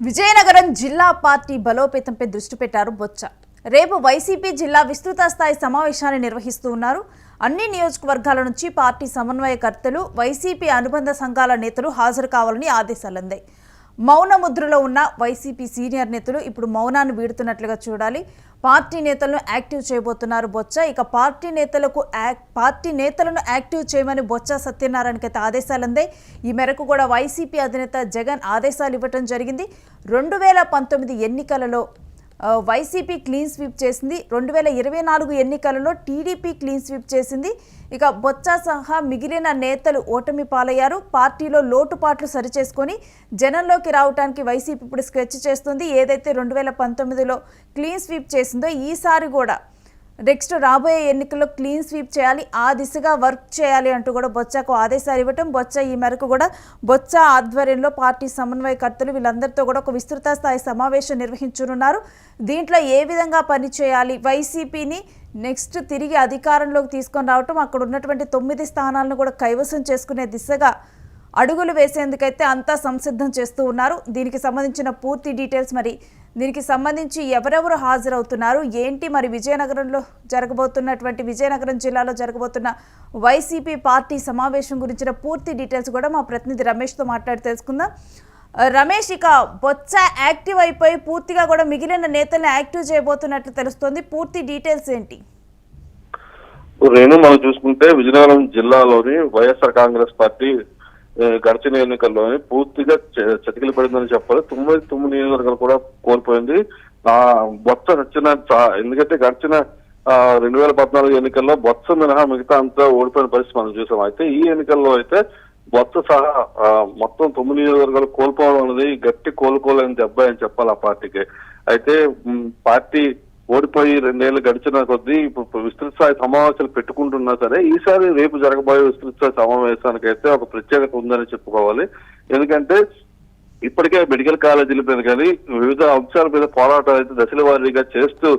విజయనగరం జిల్లా పార్టీ బలోపేతంపై దృష్టి పెట్టారు బొత్స. రేపు వైసీపీ జిల్లా విస్తృత స్థాయి సమావేశాన్ని నిర్వహిస్తూ ఉన్నారు. అన్ని నియోజకవర్గాల నుంచి పార్టీ సమన్వయకర్తలు, వైసీపీ అనుబంధ సంఘాల నేతలు హాజరు కావాలని ఆదేశాలందాయి. మౌన ముద్రలో ఉన్న వైసీపీ సీనియర్ నేతలు ఇప్పుడు మౌనాన్ని వీడుతున్నట్లుగా చూడాలి. పార్టీ నేతలను యాక్టివ్ చేయబోతున్నారు బొత్స. ఇక పార్టీ నేతలను యాక్టివ్ చేయమని బొత్స సత్యనారాయణకైతే ఆదేశాలు అందాయి. ఈ మేరకు కూడా వైసీపీ అధినేత జగన్ ఆదేశాలు ఇవ్వడం జరిగింది. 2019 ఎన్నికలలో వైసీపీ క్లీన్ స్వీప్ చేసింది. 2024 ఎన్నికలలో టీడీపీ క్లీన్ స్వీప్ చేసింది. ఇక బొత్స సహా మిగిలిన నేతలు ఓటమి పాలయ్యారు. పార్టీలో లోటుపాట్లు సరిచేసుకొని జనంలోకి రావడానికి వైసీపీ ఇప్పుడు స్కెచ్ చేస్తుంది. ఏదైతే 2019లో క్లీన్ స్వీప్ చేసిందో ఈసారి కూడా నెక్స్ట్ రాబోయే ఎన్నికల్లో క్లీన్ స్వీప్ చేయాలి, ఆ దిశగా వర్క్ చేయాలి అంటూ కూడా బొత్సకు ఆదేశాలు ఇవ్వటం. బొత్స ఈ మేరకు కూడా బొత్స ఆధ్వర్యంలో పార్టీ సమన్వయకర్తలు వీళ్ళందరితో కూడా ఒక విస్తృత స్థాయి సమావేశం నిర్వహించనున్నారు. దీంట్లో ఏ విధంగా పనిచేయాలి, వైసీపీని నెక్స్ట్ తిరిగి అధికారంలోకి తీసుకొని రావటం, అక్కడ ఉన్నటువంటి 9 స్థానాలను కూడా కైవసం చేసుకునే దిశగా అడుగులు వేసేందుకైతే అంతా సంసిద్ధం చేస్తూ ఉన్నారు. దీనికి సంబంధించిన పూర్తి డీటెయిల్స్, మరి దీనికి సంబంధించి ఎవరెవరు హాజరవుతున్నారు ఏంటి, మరి విజయనగరం జిల్లాలో జరగబోతున్న వైసీపీ పార్టీ సమావేశం గురించిన పూర్తి డీటెయిల్స్ కూడా మా ప్రతినిధి రమేష్తో మాట్లాడి తెలుసుకుందాం. రమేష్, ఇక బొత్స యాక్టివ్ అయిపోయి పూర్తిగా కూడా మిగిలిన నేతలను యాక్టివ్ చేయబోతున్నట్లు తెలుస్తోంది. పూర్తి డీటెయిల్స్ ఏంటి? మనం చూసుకుంటే విజయనగరం జిల్లాలోని వైఎస్ఆర్ కాంగ్రెస్ పార్టీ గడిచిన ఎన్నికల్లోని పూర్తిగా చతికిలు పడిందని చెప్పాలి. 9 నియోజకవర్గాలు కూడా కోల్పోయింది. బొత్స ఎందుకంటే గడిచిన 2014 ఎన్నికల్లో బొత్స మినహా మిగతా అంతా ఓడిపోయిన పరిస్థితి మనం చూసాం. అయితే ఈ ఎన్నికల్లో అయితే బొత్స సహా మొత్తం 9 నియోజకవర్గాలు కోల్పోవడం అనేది గట్టి కోలుకోలేని దెబ్బ అని చెప్పాలి ఆ పార్టీకి. అయితే పార్టీ ఓడిపోయి 2 ఏళ్లు గడిచిన కొద్దీ ఇప్పుడు విస్తృత స్థాయి సమావేశాలు పెట్టుకుంటున్నా సరే ఈసారి రేపు జరగబోయే విస్తృత స్థాయి సమావేశానికి అయితే ఒక ప్రత్యేకత ఉందని చెప్పుకోవాలి. ఎందుకంటే ఇప్పటికే మెడికల్ కాలేజీల మీద కానీ వివిధ అంశాల మీద పోరాటాలు అయితే దశల వారీగా చేస్తూ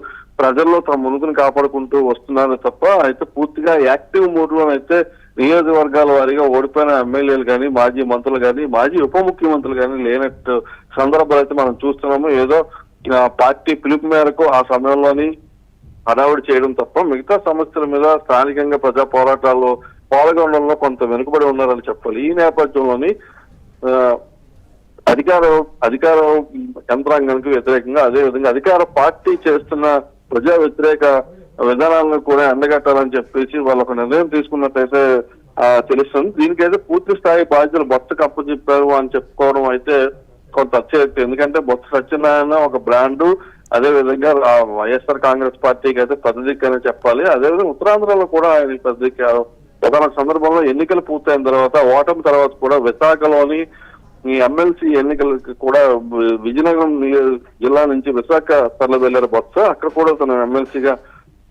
ప్రజల్లో తమ మునుగును కాపాడుకుంటూ వస్తున్నారు తప్ప అయితే పూర్తిగా యాక్టివ్ మూడ్ లోనైతే నియోజకవర్గాల వారీగా ఓడిపోయిన ఎమ్మెల్యేలు కానీ, మాజీ మంత్రులు కానీ, మాజీ ఉప ముఖ్యమంత్రులు కానీ లేనట్టు సందర్భాలు అయితే మనం చూస్తున్నాము. ఏదో పార్టీ పిలుపు మేరకు ఆ సమయంలోని హడావుడి చేయడం తప్ప మిగతా సమస్యల మీద స్థానికంగా ప్రజా పోరాటాల్లో పాల్గొనడంలో కొంత వెనుకబడి ఉన్నారని చెప్పాలి. ఈ నేపథ్యంలోని అధికార యంత్రాంగానికి వ్యతిరేకంగా అదేవిధంగా అధికార పార్టీ చేస్తున్న ప్రజా వ్యతిరేక విధానాలను కూడా ఎండగట్టాలని చెప్పేసి వాళ్ళు ఒక నిర్ణయం తీసుకున్నట్టయితే తెలుస్తుంది. దీనికైతే పూర్తి స్థాయి బాధ్యతలు బొత్సకు అప్పచెప్పారు అని చెప్పుకోవడం అయితే కొంత అత్యక్తి. ఎందుకంటే బొత్స సత్యనారాయణ ఒక బ్రాండు, అదేవిధంగా వైఎస్ఆర్ కాంగ్రెస్ పార్టీకి అయితే పెద్ద దిక్కు అని చెప్పాలి. అదేవిధంగా ఉత్తరాంధ్రలో కూడా ఆయన పెద్ద దిక్కు. ప్రధాన సందర్భంలో ఎన్నికలు పూర్తయిన తర్వాత ఓటమి తర్వాత కూడా విశాఖలోని ఈ ఎమ్మెల్సీ ఎన్నికలకి కూడా విజయనగరం జిల్లా నుంచి విశాఖ తరలి వెళ్లారు బొత్స. అక్కడ కూడా తన ఎమ్మెల్సీగా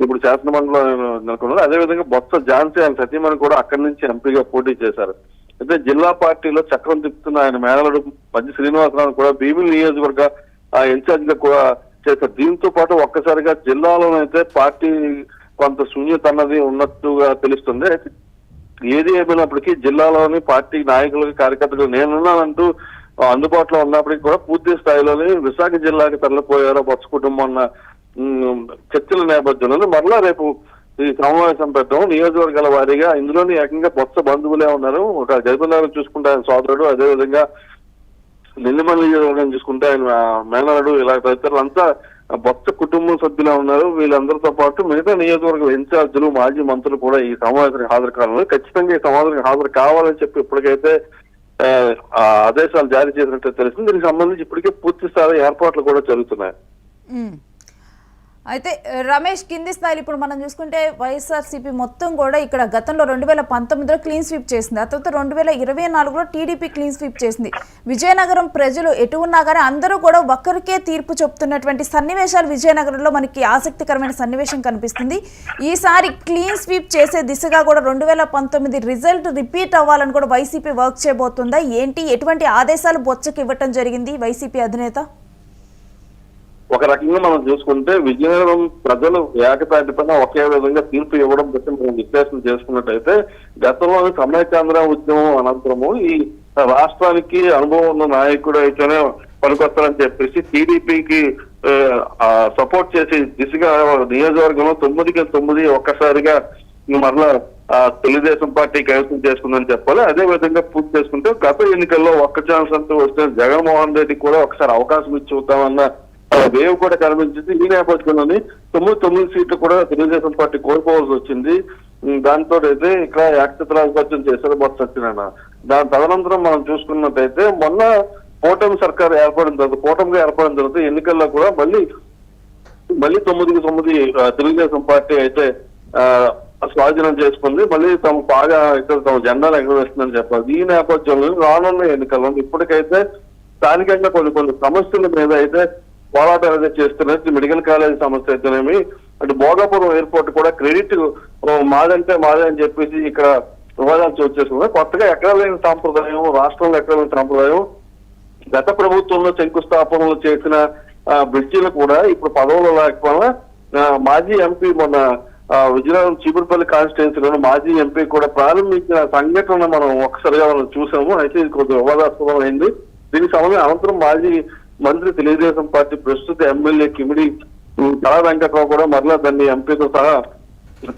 ఇప్పుడు శాసనమండలిలో నెలకొన్నారు. అదేవిధంగా బొత్స ఝాన్సీ ఆయన సతీమణి కూడా అక్కడి నుంచి ఎంపీగా పోటీ చేశారు. అయితే జిల్లా పార్టీలో చక్రం తిప్పుతున్న ఆయన మేనలుడు మధ్య శ్రీనివాసరావు కూడా భీమిలి నియోజకవర్గ ఇన్ఛార్జ్ గా కూడా చేశారు. దీంతో పాటు ఒక్కసారిగా జిల్లాలోనైతే పార్టీ కొంత శూన్యత అన్నది ఉన్నట్టుగా తెలుస్తుంది. అయితే ఏది ఏమైనప్పటికీ జిల్లాలోని పార్టీ నాయకులకి, కార్యకర్తలు నేనున్నానంటూ అందుబాటులో ఉన్నప్పటికీ కూడా పూర్తి స్థాయిలోని విశాఖ జిల్లాకి తరలిపోయారో బొత్స కుటుంబం అన్న చర్చల నేపథ్యంలో మరలా రేపు ఈ సమావేశం పెట్టడం నియోజకవర్గాల వారీగా ఇందులోని ఏకంగా బొత్స బంధువులే ఉన్నారు. ఒక జగన్ చూసుకుంటే ఆయన సోదరుడు, అదేవిధంగా నెల్లిమల్లి నియోజకవర్గం చూసుకుంటే ఆయన మేనరుడు, ఇలా తదితరులంతా బొత్స కుటుంబం సభ్యులే ఉన్నారు. వీళ్ళందరితో పాటు మిగతా నియోజకవర్గ ఇన్ఛార్జీలు, మాజీ మంత్రులు కూడా ఈ సమావేశానికి హాజరు కావాలి. ఖచ్చితంగా ఈ సమావేశానికి హాజరు కావాలని చెప్పి ఇప్పటికైతే ఆదేశాలు జారీ చేసినట్టు తెలిసింది. దీనికి సంబంధించి ఇప్పటికే పూర్తి స్థాయి ఏర్పాట్లు కూడా జరుగుతున్నాయి. అయితే రమేష్, కింది స్థాయిలో ఇప్పుడు మనం చూసుకుంటే వైఎస్ఆర్సీపీ మొత్తం కూడా ఇక్కడ గతంలో 2019లో క్లీన్ స్వీప్ చేసింది. ఆ తర్వాత 2024లో టీడీపీ క్లీన్ స్వీప్ చేసింది. విజయనగరం ప్రజలు ఎటు ఉన్నా కానీ అందరూ కూడా ఒక్కరికే తీర్పు చెప్తున్నటువంటి సన్నివేశాలు విజయనగరంలో మనకి ఆసక్తికరమైన సన్నివేశం కనిపిస్తుంది. ఈసారి క్లీన్ స్వీప్ చేసే దిశగా కూడా 2019 రిజల్ట్ రిపీట్ అవ్వాలని కూడా వైసీపీ వర్క్ చేయబోతుందా ఏంటి? ఎటువంటి ఆదేశాలు బొత్సకి ఇవ్వటం జరిగింది వైసీపీ అధినేత? ఒక రకంగా మనం చూసుకుంటే విజయనగరం ప్రజలు ఏకతాటిపైన ఒకే విధంగా తీర్పు ఇవ్వడం బట్టి మనం విశ్లేషణ చేసుకున్నట్టయితే గతంలోని సమైక్యాంధ్ర ఉద్యమం అనంతరము ఈ రాష్ట్రానికి అనుభవం ఉన్న నాయకుడు అయితేనే పనికొస్తారని చెప్పేసి టీడీపీకి సపోర్ట్ చేసి దిశగా నియోజకవర్గంలో 9కి 9 ఒక్కసారిగా మరలా తెలుగుదేశం పార్టీ కైవసం చేసుకుందని చెప్పాలి. అదే విధంగా పూర్తి చేసుకుంటే గత ఎన్నికల్లో ఒక్క ఛాన్స్ అంటూ వస్తే జగన్మోహన్ రెడ్డి కూడా ఒకసారి అవకాశం ఇచ్చి చూద్దామన్న వేవ్ కూడా కనిపించింది. ఈ నేపథ్యంలోని 9 సీట్లు కూడా తెలుగుదేశం పార్టీ కోల్పోవాల్సి వచ్చింది. దాంతో అయితే ఇక్కడ యాక్తిత్రాధిపత్యం చేశారు బొత్స సత్యనారాయణ. దాని తదనంతరం మనం చూసుకున్నట్టయితే మొన్న కూటమి సర్కార్ కూటమిగా ఏర్పడిన తర్వాత ఎన్నికల్లో కూడా మళ్ళీ 9కి 9 తెలుగుదేశం పార్టీ అయితే స్వాధీనం చేసుకుంది. మళ్ళీ బాగా ఇక్కడ తమ జెండాలు ఎగరవేస్తుందని చెప్పాలి. ఈ నేపథ్యంలో రానున్న ఎన్నికల్లో ఇప్పటికైతే స్థానికంగా కొన్ని సమస్యల మీద అయితే పోరాటాలు అయితే చేస్తున్నారు. మెడికల్ కాలేజ్ సమస్య అయితేనేమి, అటు భోగాపురం ఎయిర్పోర్ట్ కూడా క్రెడిట్ మాదంటే మాదే అని చెప్పేసి ఇక్కడ వివాదాలు చోటు చేసుకున్నారు. కొత్తగా ఎక్కడ లేని సాంప్రదాయం, రాష్ట్రంలో ఎక్కడ లేని సాంప్రదాయం, గత ప్రభుత్వంలో శంకుస్థాపనలు చేసిన బ్రిడ్జిలు కూడా ఇప్పుడు పదవులు లేకపోయినా మాజీ ఎంపీ మొన్న విజయనగరం చీపురుపల్లి కాన్స్టిట్యున్సీలో మాజీ ఎంపీ కూడా ప్రారంభించిన సంఘటన మనం ఒక్కసారిగా మనం చూసాము. అయితే ఇది కొద్దిగా వివాదాస్పదం అయింది. దీనికి సంబంధించి అనంతరం మాజీ మంత్రి తెలుగుదేశం పార్టీ ప్రస్తుత ఎమ్మెల్యే కిమిడి కళా వెంకట్రావు కూడా మరలా దాన్ని ఎంపీతో సహా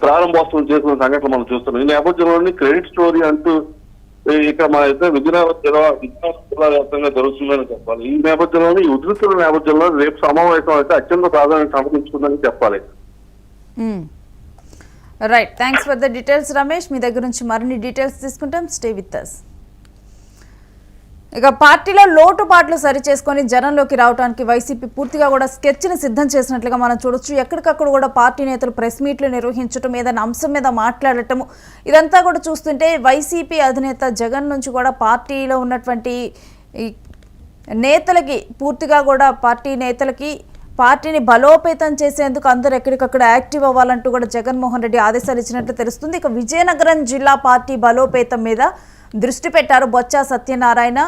ప్రారంభోత్సవం చేసిన సంఘటన మనం చూస్తున్నాం. ఈ నేపథ్యంలోని క్రెడిట్ స్టోరీ అంటూ ఇక మన అయితే విజయనగరం జిల్లా వ్యాప్తంగా జరుగుతుందని చెప్పాలి. ఈ నేపథ్యంలోని ఈ ఉధృతుల నేపథ్యంలో రేపు సమావేశం అయితే అత్యంత ప్రాధాన్యత సంతరించుకుందని చెప్పాలి. Right, thanks for the details Ramesh. మీ దగ్గర నుంచి మరిన్ని డీటెయిల్స్ తీసుకుంటాం. Stay with us. ఇక పార్టీలో లోటుపాట్లు సరిచేసుకొని జనంలోకి రావడానికి వైసీపీ పూర్తిగా కూడా స్కెచ్ని సిద్ధం చేసినట్లుగా మనం చూడొచ్చు. ఎక్కడికక్కడ కూడా పార్టీ నేతలు ప్రెస్ మీట్లు నిర్వహించడం, ఏదైనా అంశం మీద మాట్లాడటం, ఇదంతా కూడా చూస్తుంటే వైసీపీ అధినేత జగన్ నుంచి కూడా పార్టీలో ఉన్నటువంటి నేతలకి పూర్తిగా కూడా పార్టీని బలోపేతం చేసేందుకు అందరూ ఎక్కడికక్కడ యాక్టివ్ అవ్వాలంటూ కూడా జగన్మోహన్ రెడ్డి ఆదేశాలు ఇచ్చినట్లు తెలుస్తుంది. ఇక విజయనగరం జిల్లా పార్టీ బలోపేతం మీద దృష్టి పెట్టారు బొత్స సత్యనారాయణ.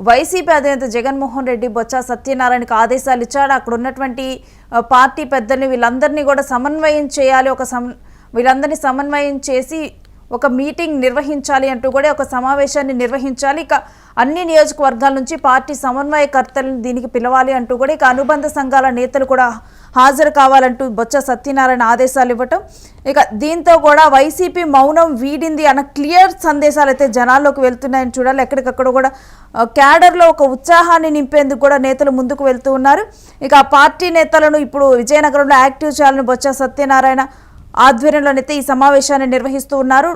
వైసీపీ అధినేత జగన్మోహన్ రెడ్డి బొత్స సత్యనారాయణకు ఆదేశాలు ఇచ్చాడు. అక్కడ ఉన్నటువంటి పార్టీ పెద్దల్ని వీళ్ళందరినీ కూడా సమన్వయం చేయాలి, వీళ్ళందరినీ సమన్వయం చేసి ఒక మీటింగ్ నిర్వహించాలి అంటూ కూడా ఒక సమావేశాన్ని నిర్వహించాలి. ఇక అన్ని నియోజకవర్గాల నుంచి పార్టీ సమన్వయకర్తలను దీనికి పిలవాలి అంటూ కూడా ఇక అనుబంధ సంఘాల నేతలు కూడా హాజరు కావాలంటూ బొత్స సత్యనారాయణ ఆదేశాలు ఇవ్వటం, ఇక దీంతో కూడా వైసీపీ మౌనం వీడింది అన్న క్లియర్ సందేశాలు అయితే జనాల్లోకి వెళ్తున్నాయని చూడాలి. ఎక్కడికక్కడ కూడా క్యాడర్లో ఒక ఉత్సాహాన్ని నింపేందుకు కూడా నేతలు ముందుకు వెళ్తూ ఉన్నారు. ఇక ఆ పార్టీ నేతలను ఇప్పుడు విజయనగరంలో యాక్టివ్ చేయాలని బొత్స సత్యనారాయణ ఆధ్వర్యంలోనైతే ఈ సమావేశాన్ని నిర్వహిస్తూ ఉన్నారు.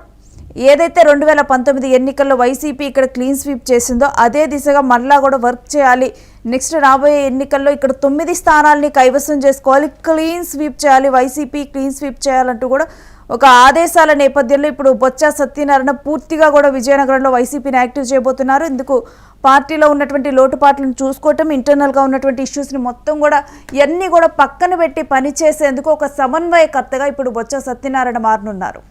ఏదైతే 2019 ఎన్నికల్లో వైసీపీ ఇక్కడ క్లీన్ స్వీప్ చేసిందో అదే దిశగా మళ్ళా కూడా వర్క్ చేయాలి. నెక్స్ట్ రాబోయే ఎన్నికల్లో ఇక్కడ 9 స్థానాలని కైవసం చేసుకోవాలి, క్లీన్ స్వీప్ చేయాలి, వైసీపీ క్లీన్ స్వీప్ చేయాలంటూ కూడా ఒక ఆదేశాల నేపథ్యంలో ఇప్పుడు బొత్స సత్యనారాయణ పూర్తిగా కూడా విజయనగరంలో వైసీపీని యాక్టివ్ చేయబోతున్నారు. ఇందుకు పార్టీలో ఉన్నటువంటి లోటుపాట్లను చూసుకోవటం, ఇంటర్నల్గా ఉన్నటువంటి ఇష్యూస్ని మొత్తం కూడా ఇవన్నీ కూడా పక్కన పెట్టి పనిచేసేందుకు ఒక సమన్వయకర్తగా ఇప్పుడు బొత్స సత్యనారాయణ మారనున్నారు.